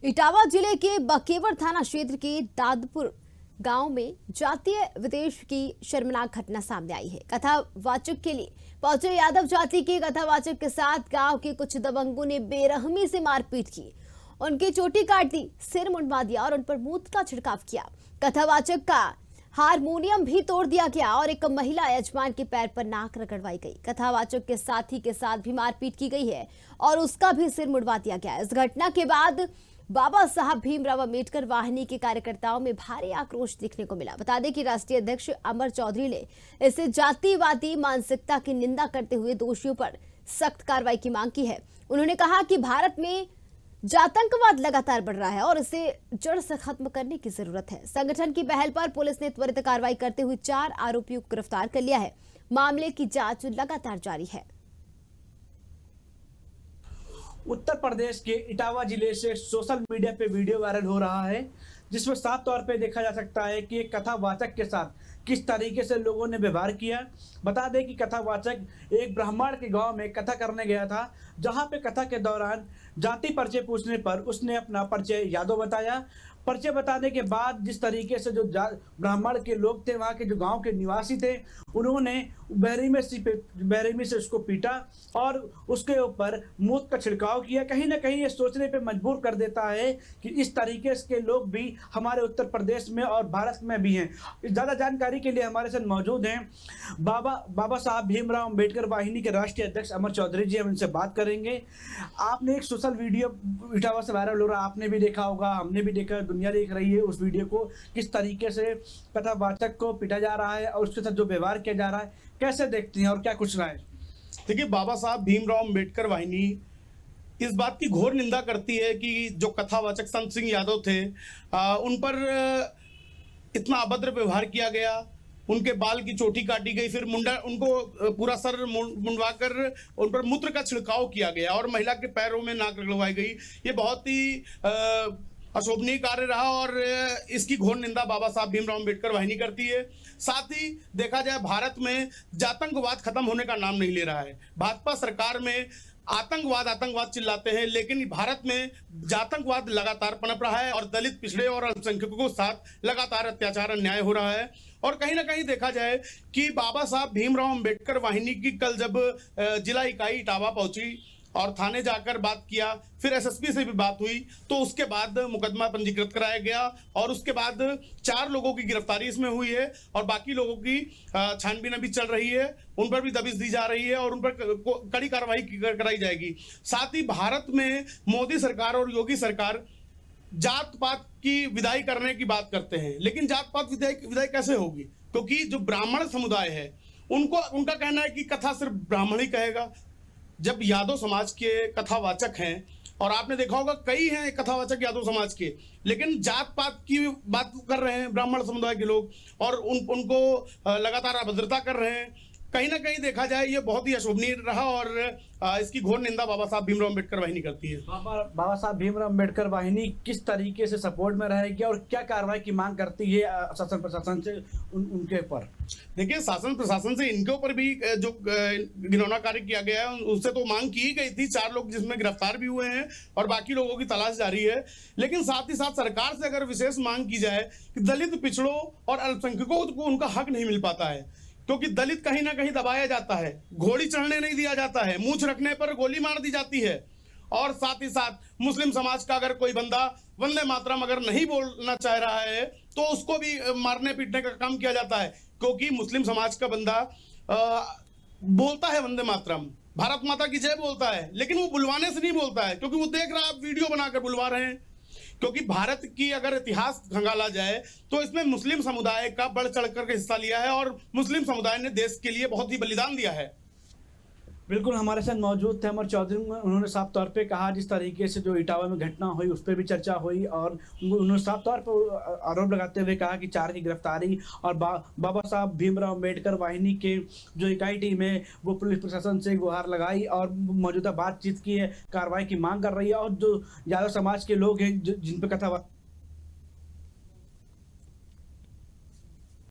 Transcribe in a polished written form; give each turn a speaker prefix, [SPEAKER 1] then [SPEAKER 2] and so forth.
[SPEAKER 1] इटावा जिले के बकेवर थाना क्षेत्र के दादपुर गांव में जातीय विदेश की शर्मनाक घटना सामने आई है। कथावाचक के लिए पहुंचे यादव जाति के कथावाचक के साथ गांव के कुछ दबंगों ने बेरहमी से मारपीट की, उनकी चोटी काट दी, सिर मुंडवा दिया और उन पर मूत का छिड़काव किया। कथावाचक का हारमोनियम भी तोड़ दिया गया और एक महिला यजमान के पैर पर नाक रगड़वाई गई। कथावाचक के साथी के साथ भी मारपीट की गई है और उसका भी सिर मुड़वा दिया गया। इस घटना के बाद बाबा साहब भीमराव अंबेडकर वाहिनी के कार्यकर्ताओं में भारी आक्रोश देखने को मिला। बता दें कि राष्ट्रीय अध्यक्ष अमर चौधरी ने इसे जातिवादी मानसिकता की निंदा करते हुए दोषियों पर सख्त कार्रवाई की मांग की है। उन्होंने कहा कि भारत में जातंकवाद लगातार बढ़ रहा है और इसे जड़ से खत्म करने की जरूरत है। संगठन की पहल पर पुलिस ने त्वरित कार्रवाई करते हुए 4 आरोपियों को गिरफ्तार कर लिया है। मामले की जांच लगातार जारी है।
[SPEAKER 2] उत्तर प्रदेश के इटावा जिले से सोशल मीडिया पे वीडियो वायरल हो रहा है, जिसमें साफ तौर पे देखा जा सकता है कि एक कथावाचक के साथ किस तरीके से लोगों ने व्यवहार किया। बता दें कि कथावाचक एक ब्राह्मण के गांव में कथा करने गया था, जहां पे कथा के दौरान जाति परिचय पूछने पर उसने अपना परिचय यादव बताया। परिचय बताने के बाद जिस तरीके से जो ब्राह्मण के लोग थे, वहाँ के जो गांव के निवासी थे, उन्होंने बेरहमी से उसको पीटा और उसके ऊपर मूत का छिड़काव किया। कहीं ना कहीं ये सोचने पे मजबूर कर देता है कि इस तरीके के लोग भी हमारे उत्तर प्रदेश में और भारत में भी हैं। ज़्यादा जानकारी के लिए हमारे साथ मौजूद हैं बाबा साहब भीमराव अंबेडकर वाहिनी के राष्ट्रीय अध्यक्ष अमर चौधरी जी। हम इनसे बात करेंगे। आपने एक सोशल वीडियो इटावा से वायरल हो रहा, आपने भी देखा होगा, हमने भी देखा, दुनिया देख रही है उस वीडियो को, किस तरीके से कथावाचक को पीटा जा रहा है और उसके साथ जो व्यवहार किया जा रहा है, कैसे देखती हैं और क्या कुछ रहा है?
[SPEAKER 3] देखिए, बाबा साहब भीमराव अंबेडकर वाहिनी इस बात की घोर निंदा करती है कि जो कथावाचक संत सिंह यादव थे, उन पर इतना अभद्र व्यवहार किया गया, उनके बाल की चोटी काटी गई, फिर उनको पूरा सर मुंडवा कर उन पर मूत्र का छिड़काव किया गया और महिला के पैरों में नाक रगड़वाई गई। ये बहुत ही अशोभनीय कार्य रहा और इसकी घोर निंदा बाबा साहब भीमराव अंबेडकर वाहिनी करती है। साथ ही देखा जाए, भारत में जातंकवाद खत्म होने का नाम नहीं ले रहा है। भाजपा सरकार में आतंकवाद चिल्लाते हैं, लेकिन भारत में जातंकवाद लगातार पनप रहा है और दलित, पिछड़े और अल्पसंख्यकों के साथ लगातार अत्याचार, अन्याय हो रहा है। और कहीं ना कहीं देखा जाए कि बाबा साहब भीमराव अंबेडकर वाहिनी की कल जब जिला इकाई इटावा पहुंची और थाने जाकर बात किया, फिर एसएसपी से भी बात हुई, तो उसके बाद मुकदमा पंजीकृत कराया गया और उसके बाद 4 लोगों की गिरफ्तारी इसमें हुई है और बाकी लोगों की छानबीन अभी चल रही है, उन पर भी दबिश दी जा रही है और उन पर कड़ी कार्रवाई कराई जाएगी। साथ ही भारत में मोदी सरकार और योगी सरकार जात पात की विदाई करने की बात करते हैं, लेकिन जात पात विदाई कैसे होगी? क्योंकि जो ब्राह्मण समुदाय है उनका कहना है कि कथा सिर्फ ब्राह्मण ही कहेगा। जब यादव समाज के कथावाचक हैं, और आपने देखा होगा कई हैं कथावाचक यादव समाज के, लेकिन जात पात की बात कर रहे हैं ब्राह्मण समुदाय के लोग और उनको लगातार अभद्रता कर रहे हैं। कहीं ना कहीं देखा जाए ये बहुत ही अशोभनीय रहा और इसकी घोर निंदा बाबा साहब भीमराव अंबेडकर वाहिनी करती है।
[SPEAKER 2] बाबा साहब भीमराव अंबेडकर वाहिनी किस तरीके से सपोर्ट में रहेगी और क्या कार्रवाई की मांग करती है शासन प्रशासन से उनके ऊपर?
[SPEAKER 3] देखिए, शासन प्रशासन से इनके ऊपर भी जो घिनौना कार्य किया गया है उससे तो मांग की गई थी। 4 लोग जिसमें गिरफ्तार भी हुए हैं और बाकी लोगों की तलाश जारी है। लेकिन साथ ही साथ सरकार से अगर विशेष मांग की जाए कि दलित, पिछड़ों और अल्पसंख्यकों को उनका हक नहीं मिल पाता है, क्योंकि दलित कहीं ना कहीं दबाया जाता है, घोड़ी चढ़ने नहीं दिया जाता है, मूंछ रखने पर गोली मार दी जाती है। और साथ ही साथ मुस्लिम समाज का अगर कोई बंदा वंदे मातरम अगर नहीं बोलना चाह रहा है तो उसको भी मारने पीटने का काम किया जाता है, क्योंकि मुस्लिम समाज का बंदा बोलता है वंदे मातरम, भारत माता की जय बोलता है, लेकिन वो बुलवाने से नहीं बोलता है, क्योंकि वो देख रहा है आप वीडियो बनाकर बुलवा रहे हैं। क्योंकि भारत की अगर इतिहास खंगाला जाए तो इसमें मुस्लिम समुदाय का बढ़ चढ़ कर हिस्सा लिया है और मुस्लिम समुदाय ने देश के लिए बहुत ही बलिदान दिया है।
[SPEAKER 2] बिल्कुल, हमारे साथ मौजूद थे अमर चौधरी। उन्होंने साफ तौर पे कहा, जिस तरीके से जो इटावा में घटना हुई उस पर भी चर्चा हुई और उन्होंने साफ तौर पर आरोप लगाते हुए कहा कि 4 की गिरफ्तारी और बाबा साहब भीमराव अंबेडकर वाहिनी के जो इकाई टीम है वो पुलिस प्रशासन से गुहार लगाई और मौजूदा बातचीत की है, कार्रवाई की मांग कर रही है और जो यादव समाज के लोग हैं जिन पर